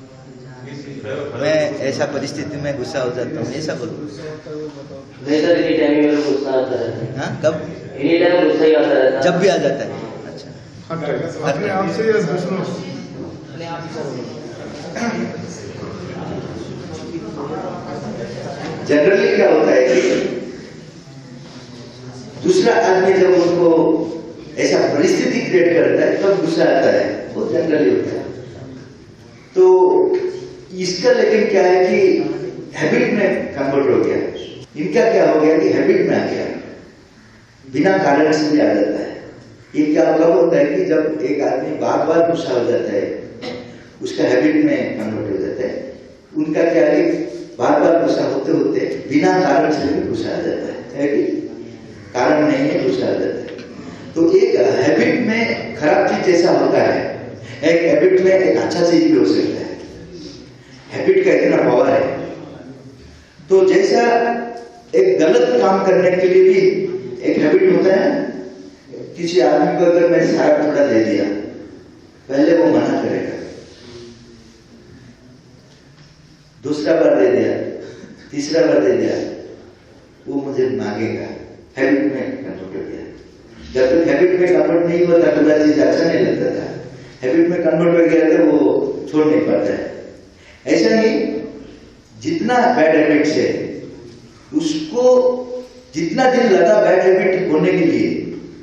मैं ऐसा परिस्थिति में गुस्सा हो जाता हूँ, ऐसा बोलो। इनी टाइम में गुस्सा आता है। हाँ कब? इनी टाइम गुस्सा ही आता है, जब भी आ जाता है। अच्छा, अपने आप से या दूसरों से? जनरली क्या होता है कि दूसरा आदमी जब उनको ऐसा परिस्थिति क्रिएट करता है तब गुस्सा आता है, वो जनरली होता है। तो इसका लेकिन क्या है कि हैबिट में कन्वर्ट हो गया। इनका क्या हो गया कि हैबिट में आ गया, बिना कारण से भी आ जाता है। ये क्या कब होता है कि जब एक आदमी बार बार गुस्सा हो जाता है, उसका हैबिट में कन्वर्ट हो जाता है। उनका क्या है कि बार बार गुस्सा होते होते बिना कारण से भी गुस्सा आ जाता है कि कारण नहीं है, गुस्सा आ जाता है। तो एक हैबिट में खराब चीज जैसा होता है, एक हैबिट में एक अच्छा चीज भी हो सकता है। हैबिट का इतना पावर है। तो जैसा एक गलत काम करने के लिए भी एक हैबिट होता है। किसी आदमी को अगर मैं सारा थोड़ा दे दिया, पहले वो मना करेगा, दूसरा बार दे दिया, तीसरा बार दे दिया, वो मुझे मांगेगा। हैबिट में कन्वर्ट हो गया। जब तक हैबिट में कन्वर्ट नहीं हुआ था तो चीज अच्छा नहीं लगता था। हैबिट में कन्वर्ट हो गया तो वो छोड़ नहीं पाता है। ऐसा ही जितना बैड हैबिट्स है, उसको जितना दिन लगा बैड हैबिट होने के लिए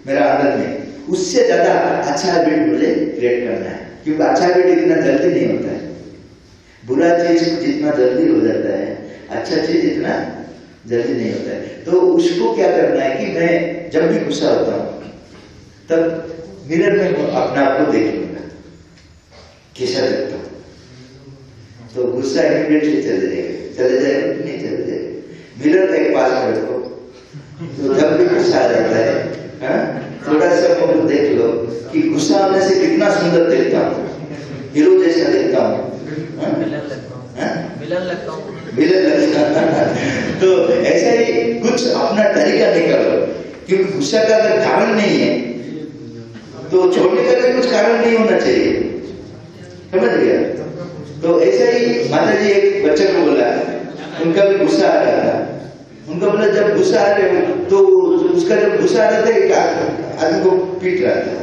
मेरा अंदर में, उससे ज्यादा अच्छा हैबिट मुझे क्रिएट करना है। क्योंकि अच्छा हैबिट इतना जल्दी नहीं होता है, बुरा चीज जितना जल्दी हो जाता है अच्छा चीज इतना जल्दी नहीं होता है। तो उसको क्या करना है कि मैं जब भी गुस्सा होता हूँ तब मिरर में अपने आप को देख लूंगा कैसा लगता हूँ, तो गुस्सा इमीडिएटली चले जाएगा नहीं चले जाएगा। मिरर एक पास में रखो, तो जब भी गुस्सा आ जाता है थोड़ा सा मुझे देख लो कि गुस्सा आने से कितना सुंदर दिखता हूँ, हीरो जैसा दिखता हूँ, विलन लगता हूँ। तो ऐसा ही कुछ अपना तरीका निकालो, क्योंकि गुस्सा का अगर कारण नहीं है तो छोड़ने का भी कुछ कारण नहीं होना चाहिए, समझ गया। तो ऐसा ही माता जी एक बच्चे को बोला, उनका भी गुस्सा आ रहा था, उनका बोला जब गुस्सा आ रहे हो तो उसका जब गुस्सा आ रहा था एक आदमी को पीट रहा था,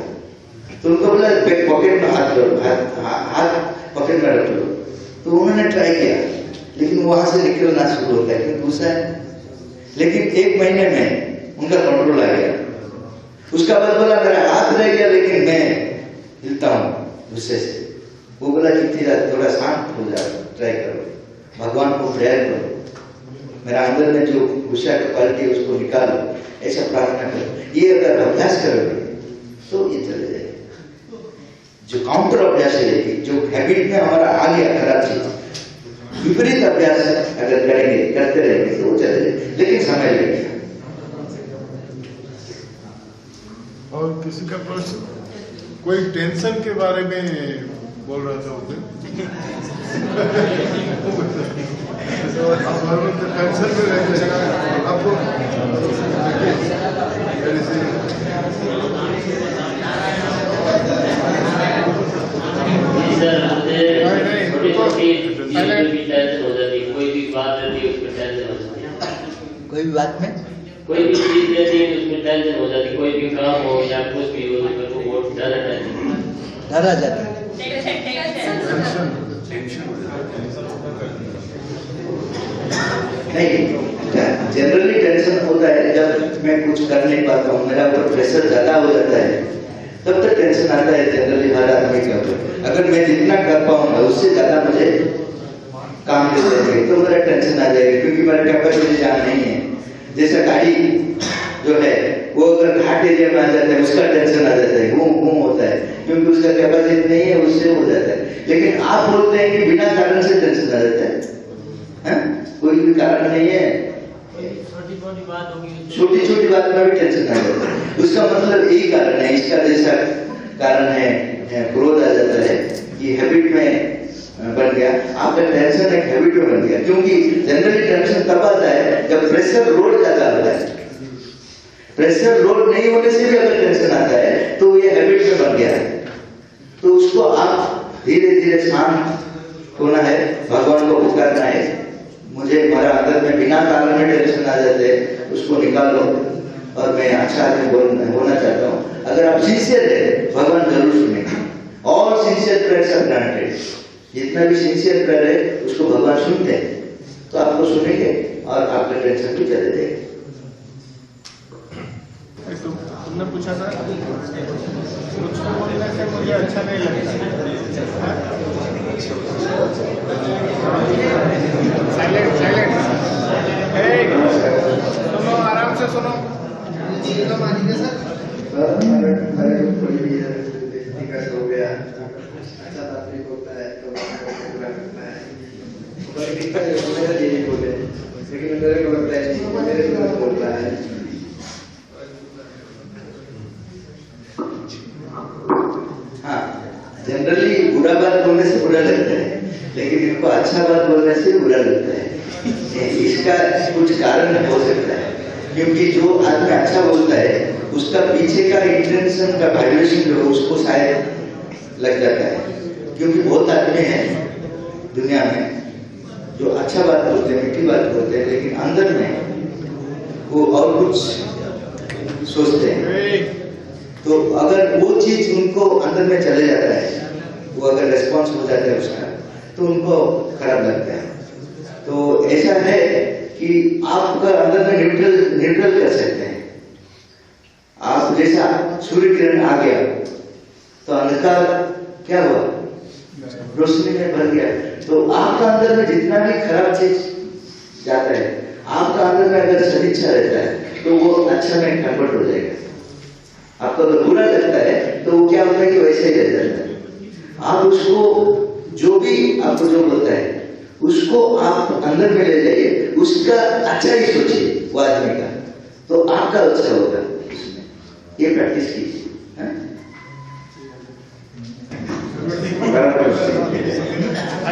तो उनको बोला पॉकेट में हाथ पॉकेट में रख लो। तो उन्होंने ट्राई किया, लेकिन वहां से निकलना शुरू होता है क्योंकि गुस्सा है। लेकिन 1 महीने में उनका कंट्रोल आ गया। उसका बाद बोला मेरा हाथ रह गया लेकिन मैं हिलता हूँ गुस्से से। वो बोला कि थोड़ा शांत हो जाओ, ट्राई करो, भगवान को प्रेयर करो, मेरा अंदर में जो गुस्सा की क्वालिटी है उसको निकालो, ऐसा प्रार्थना करो। ये अगर अभ्यास करोगे तो ये चले जाएगा। जो काउंटर अभ्यास है, जो हैबिट में हमारा आ गया खराब चीज, विपरीत अभ्यास अगर करेंगे करते रहेंगे तो वो चले जाएगा, लेकिन समय लगेगा। और किसी का प्रश्न? कोई टेंशन के बारे में बोल रहा था उसे। तो आप हर वक्त टेंशन में रहते हैं आपको। कोई भी बात में कोई भी चीज रहती है उसमें टेंशन हो जाती, कोई भी काम हो या कुछ भी हो उसमें तो बहुत ज्यादा डर आ जाता है। नहीं, जनरली टेंशन होता है जब मैं कुछ कर नहीं पाता हूँ, मेरा ऊपर प्रेशर ज्यादा हो जाता है, तब तक टेंशन आता है जनरली हर आदमी के ऊपर। अगर मैं जितना कर पाऊंगा उससे ज्यादा मुझे काम दे देंगे तो मेरा टेंशन आ जाएगा, क्योंकि मेरा कैपेसिटी जहाँ नहीं है। जैसा गाड़ी जो है वो अगर घाट एरिया में आ जाता है उसका टेंशन आ जाता है, घूम होता है, क्योंकि उसका कैपेसिटी नहीं है, उससे हो जाता है। लेकिन आप बोलते हैं कि बिना कारण से टेंशन आ जाता है, कोई भी कारण नहीं है, छोटी छोटी बात में भी टेंशन आ जाता है। उसका मतलब यही कारण है, इसका जैसा कारण है क्रोध आ जाता है, कि हैबिट में बन गया। आपका टेंशन एक हैबिट में बन गया, क्योंकि जनरली टेंशन तब आता है जब प्रेशर लोड ज्यादा होता है। प्रेशर लोड नहीं होने से भी अगर टेंशन आता है तो ये हैबिट में बन गया है। तो उसको आप धीरे धीरे शांत होना है, भगवान को पुकारना है, मुझे हमारा अंदर में बिना कारण में टेंशन आ जाते हैं उसको निकालो, और मैं अच्छा आदमी होना चाहता हूँ। अगर आप सिंसियर है भगवान जरूर सुनेंगे। और सिंसियर प्रेयर सब ग्रांटेड, जितना भी सिंसियर प्रेयर है उसको भगवान सुनते हैं, तो आपको सुनेंगे और आपका टेंशन भी चले जाएगा। तुमने पूछा था कुछ बोलने से मुझे अच्छा नहीं लगता। साइलेंट सुनो, आराम से सुनो। हो गया अच्छा बात नहीं बोलता है तो पूरा करना है, यही बोले, लेकिन मेरे को लगता है मेरे को बोल रहा है। हाँ, जनरली बुरा बात बोलने से बुरा लगता है, लेकिन इनको अच्छा बात बोलने से बुरा लगता है। इसका कुछ कारण हो सकता है, क्योंकि जो आदमी अच्छा बोलता है उसका पीछे का इंटेंशन का वाइब्रेशन जो है उसको शायद लग जाता है। क्योंकि बहुत आदमी हैं दुनिया में जो अच्छा बात बोलते हैं, मीठी बात बोलते हैं, लेकिन अंदर में वो और कुछ सोचते हैं। तो अगर वो चीज उनको अंदर में चले जाता है, वो अगर रिस्पॉन्स हो जाता है उसका, तो उनको खराब लगता है। तो ऐसा है कि आपका अंदर में न्यूट्रल कर सकते हैं। आप जैसा सूर्य किरण आ गया तो अंधकार क्या हुआ, रोशनी में भर गया। तो आपका अंदर में जितना भी खराब चीज जाता है, आपका अंदर में अगर सदिच्छा रहता है तो वो अच्छा में कन्वर्ट हो जाएगा। आपको अगर बुरा लगता है तो वो क्या होता है कि वैसे ही रह जाता है। आप उसको जो भी आपको जो बोलता है उसको आप अंदर में ले जाइए, उसका अच्छा ही सोचिए वो आदमी का, तो आपका अच्छा होगा। ये प्रैक्टिस कीजिए।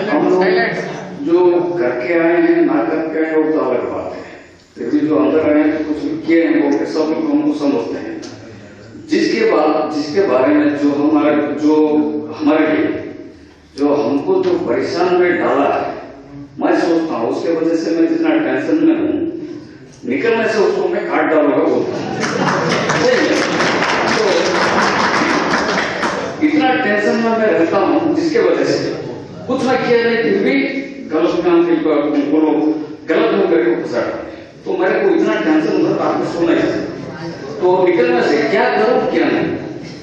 हम लोग जो करके आए हैं ना करके आए वो तो अलग बात है, लेकिन जो अंदर आए हैं तो कुछ किए हैं वो सब लोग हमको समझते हैं। जिसके बारे में जो हमारे लिए जो हमको जो परेशान में डाला है, मैं सोचता हूँ उसके वजह से मैं जितना टेंशन में हूँ, निकलने से उसको मैं काट डालूंगा बोलता हूँ। तो इतना टेंशन में मैं रहता हूँ जिसके वजह से कुछ मैं किया नहीं, फिर भी गलत काम उनको लोग गलत हो करके फंसा। तो मेरे को इतना टेंशन होता है, आपको सुना ही, तो निकलने से क्या करूं क्या नहीं,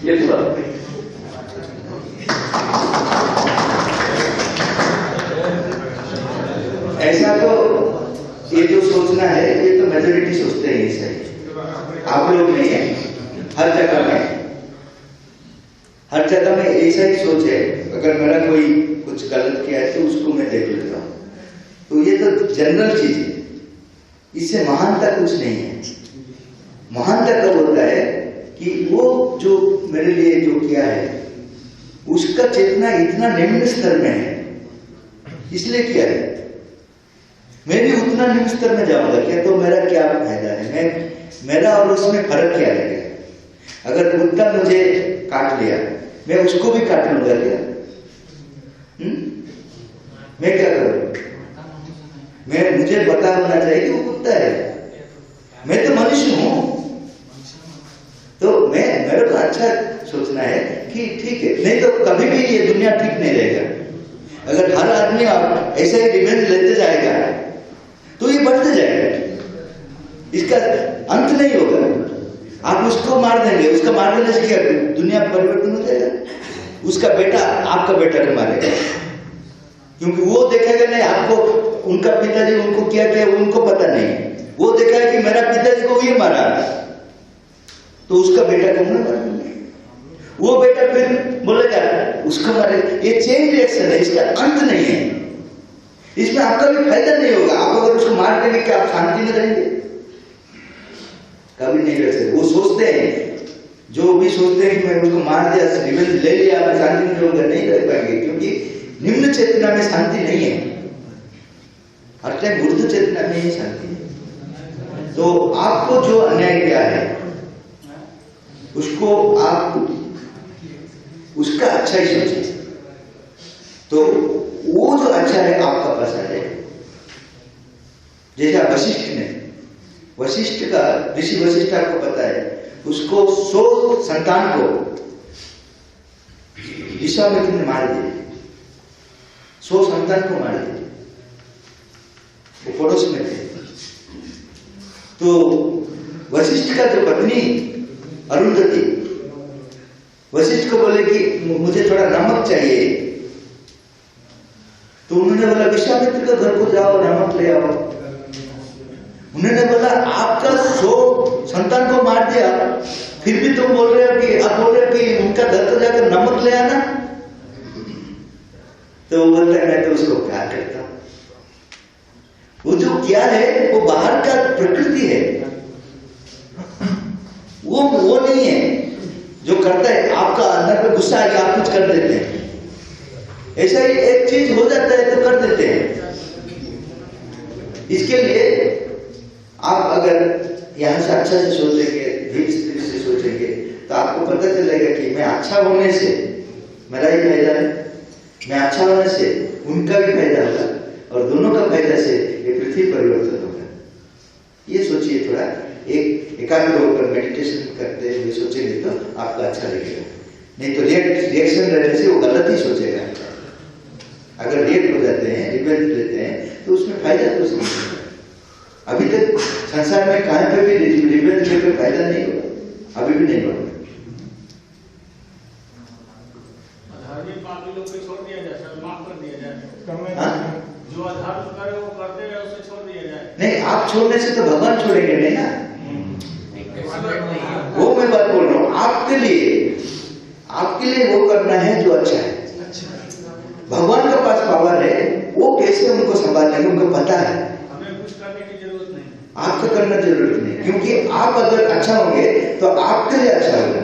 ये थोड़ा ऐसा तो ये जो सोचना है ये तो मेजोरिटी सोचते हैं सही, आप लोग नहीं है। हर जगह में ऐसा ही सोच है, अगर मेरा कोई कुछ गलत किया है तो उसको मैं देख लेता हूँ। तो ये तो जनरल चीज है, इससे महानता कुछ नहीं है। महानता कब होता है कि वो जो मेरे लिए जो किया है उसका चेतना इतना निम्न स्तर में है, इसलिए किया है। मैं भी उतना निम्न स्तर में जाऊंगा क्या, तो मेरा क्या फायदा है, मेरा और उसमें फर्क क्या है। अगर कुत्ता मुझे काट लिया, मैं उसको भी काट लूंगा क्या? मैं क्या करूं? मुझे पता होना चाहिए कि वो कुत्ता है, मैं तो मनुष्य हूं। तो मेरे को अच्छा सोचना है कि ठीक है, नहीं तो कभी भी ये दुनिया ठीक नहीं रहेगा। अगर हर आदमी ऐसा ही रिवेंज लेते जाएगा तो ये बढ़ते जाएगा, इसका अंत नहीं होगा। आप उसको मार देंगे, उसका मार देने से क्या दुनिया परिवर्तन हो जाएगा? उसका बेटा आपका बेटा को मारेगा, क्योंकि वो देखेगा नहीं आपको, उनका पिताजी उनको क्या किया उनको पता नहीं, वो देखा है कि मेरा पिताजी को ये मारा, तो उसका बेटा को मैं मार दूंगा। वो बेटा फिर बोलेगा उसको मारे। ये चेन रिएक्शन है, इसका अंत नहीं है, इसमें आपका भी फायदा नहीं होगा। आप अगर उसको मार देंगे क्या आप शांति में रहेंगे? कभी नहीं रह सकते। वो सोचते हैं, जो भी सोचते हैं कि मैं उसको मार दिया, रिवेंज ले लिया, मैं शांति में रहूंगा, नहीं रह पाएंगे, क्योंकि निम्न चेतना में शांति नहीं है। हर टाइम ऊर्ध्व चेतना में ही शांति है। तो आपको जो अन्याय किया है उसको आप उसका अच्छा ही सोचिए, तो वो जो अच्छा है आपका पास आ जाएगा। जैसा वशिष्ठ का ऋषि वशिष्ठ आपको पता है, उसको 100 संतान को विश्वामित्र ने मार दिए, 100 संतान को मार दिए, वो पड़ोस में थे। तो वशिष्ठ का जो पत्नी अरुंधति वशिष्ठ को बोले कि मुझे थोड़ा नमक चाहिए, तो उन्होंने बोला विश्वामित्र के घर को जाओ, नमक ले आओ। उन्होंने बोला आपका 100 संतान को मार दिया, फिर भी तुम बोल रहे हो कि उनका घर को जाकर नमक ले आना। तो वो बोलता है मैं तो उसको प्यार करता हूं। वो जो क्या है वो बाहर का प्रकृति है, वो नहीं है जो करता है। आपका अंदर में गुस्सा है कि आप कुछ कर देते हैं, ऐसा ही एक चीज हो जाता है तो कर देते हैं। इसके लिए आप अगर यहां से अच्छा से सोचेंगे, धीरे से सोचेंगे, तो आपको पता चलेगा कि मैं अच्छा होने से मेरा ही फायदा है, मैं अच्छा होने से उनका भी फायदा होगा, और दोनों का फायदा से ये पृथ्वी परिवर्तन होगा। ये सोचिए, थोड़ा एकाग्र होकर मेडिटेशन करते हुए सोचेंगे तो आपको अच्छा लगेगा। नहीं तो रिएक्शन रहने से वो गलत ही सोचेगा। अगर रिएक्ट हो जाते हैं, रिवेंज लेते हैं, तो उसमें फायदा कुछ नहीं होगा। अभी तक संसार में कहीं पे भी रिवेंज लेकर फायदा नहीं होगा, अभी भी नहीं होगा। पापी लोग को छोड़ दिया जाए, जो अधर्म करे वो करते रहे, उसे छोड़ दिया जाए। नहीं, आप छोड़ने से तो भगवान छोड़ेंगे नहीं ना। वो मैं बात बोल रहा हूँ, आपके लिए वो करना है जो अच्छा है। भगवान के पास पावर है, वो कैसे उनको संभालेंगे उनको पता है। हमें कुछ करने की जरूरत नहीं, आपको करना जरूरत नहीं, क्योंकि आप अगर अच्छा होंगे तो आपके लिए अच्छा होगा।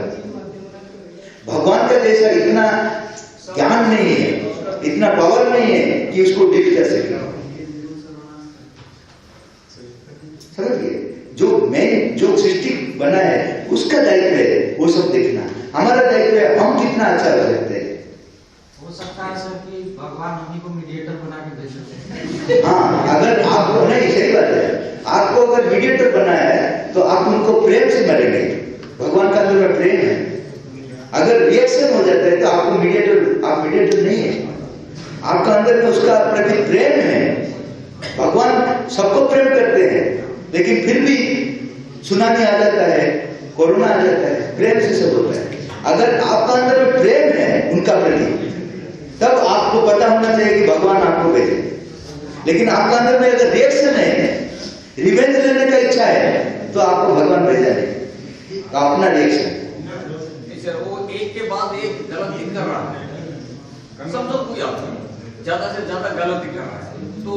भगवान का जैसा इतना ज्ञान नहीं है, इतना पावर नहीं है कि उसको डील कर सके। समझिए, जो सृष्टि बना है उसका दायित्व है वो सब देखना। हमारा दायित्व है हम कितना अच्छा हो सकते हैं। हो सकता है सर कि भगवान उन्हीं को मीडिएटर बना के दे सकते हैं। हाँ, अगर आपको नहीं, सही बात है, आपको अगर मीडिएटर बनाया है तो आप उनको प्रेम से मरेंगे। भगवान का अंदर में प्रेम है। अगर रिएक्शन हो जाता है तो आपको आप मीडिएटर नहीं है, आपका अंदर में उसका प्रति प्रेम है। भगवान सबको प्रेम करते हैं, लेकिन फिर भी सुनामी आ जाता है, कोरोना आ जाता है, प्रेम से सब होता है। अगर आपका अंदर में प्रेम है उनका प्रति, तब आपको पता होना चाहिए कि भगवान आपको भेजे। लेकिन आपका अंदर में अगर रिएक्शन है, रिवेंज लेने का इच्छा है, तो आपको भगवान भेजा नहीं। तो अपना रिएक्शन सर, वो एक के बाद एक गलत दिख रहा है, समझो कोई आपको ज्यादा से ज्यादा गलत दिख रहा है, तो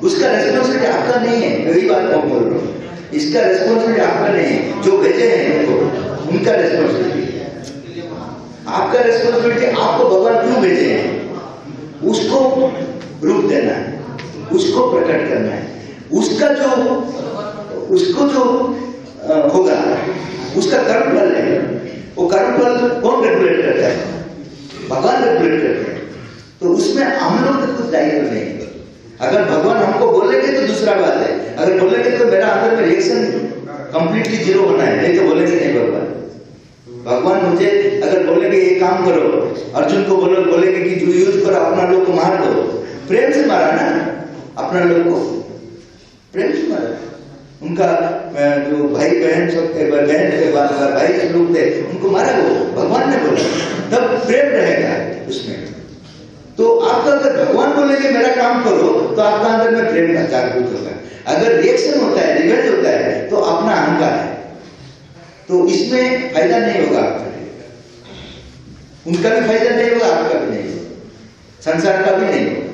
उसका रेस्पॉन्सिबिलिटी आपका नहीं है। वही बात मैं बोल रहा हूँ, इसका रेस्पॉन्सिबिलिटी आपका नहीं है। जो भेजे हैं उनको, उनका रेस्पॉन्सिबिलिटी है। आपका रेस्पॉन्सिबिलिटी, आपको भगवान क्यों भेजे हैं उसको रूप देना है, उसको प्रकट करना है। उसको जो होगा उसका कर्म फल है। वो कर्म फल कौन रेगुलेट करता है? भगवान रेगुलेट करते हैं। तो उसमें हम लोग का कुछ दायित्व नहीं है। अगर भगवान हमको बोलेंगे तो दूसरा बात है, अगर बोलेंगे तो मेरा अंदर में रिएक्शन कंप्लीटली जीरो होना है, नहीं तो बोलेंगे नहीं। भगवान मुझे अगर बोलेंगे ये काम करो, अर्जुन को बोलेंगे कि जो यूज करो अपना लोग को मार दो, प्रेम से मारा ना, अपना लोग को प्रेम से मारा। उनका जो भाई बहन सब भाई लोग थे उनको मारा, वो भगवान ने बोला, तब प्रेम रहेगा उसमें। तो आपका अगर भगवान बोलेंगे मेरा काम करो, तो आपका अंदर में प्रेम का जागरूक होगा। अगर रिएक्शन होता है, रिवेंज होता है, तो अपना अहंकार है, तो इसमें फायदा नहीं होगा आपका। उनका भी फायदा नहीं होगा, आपका भी नहीं होगा, संसार का भी नहीं होगा।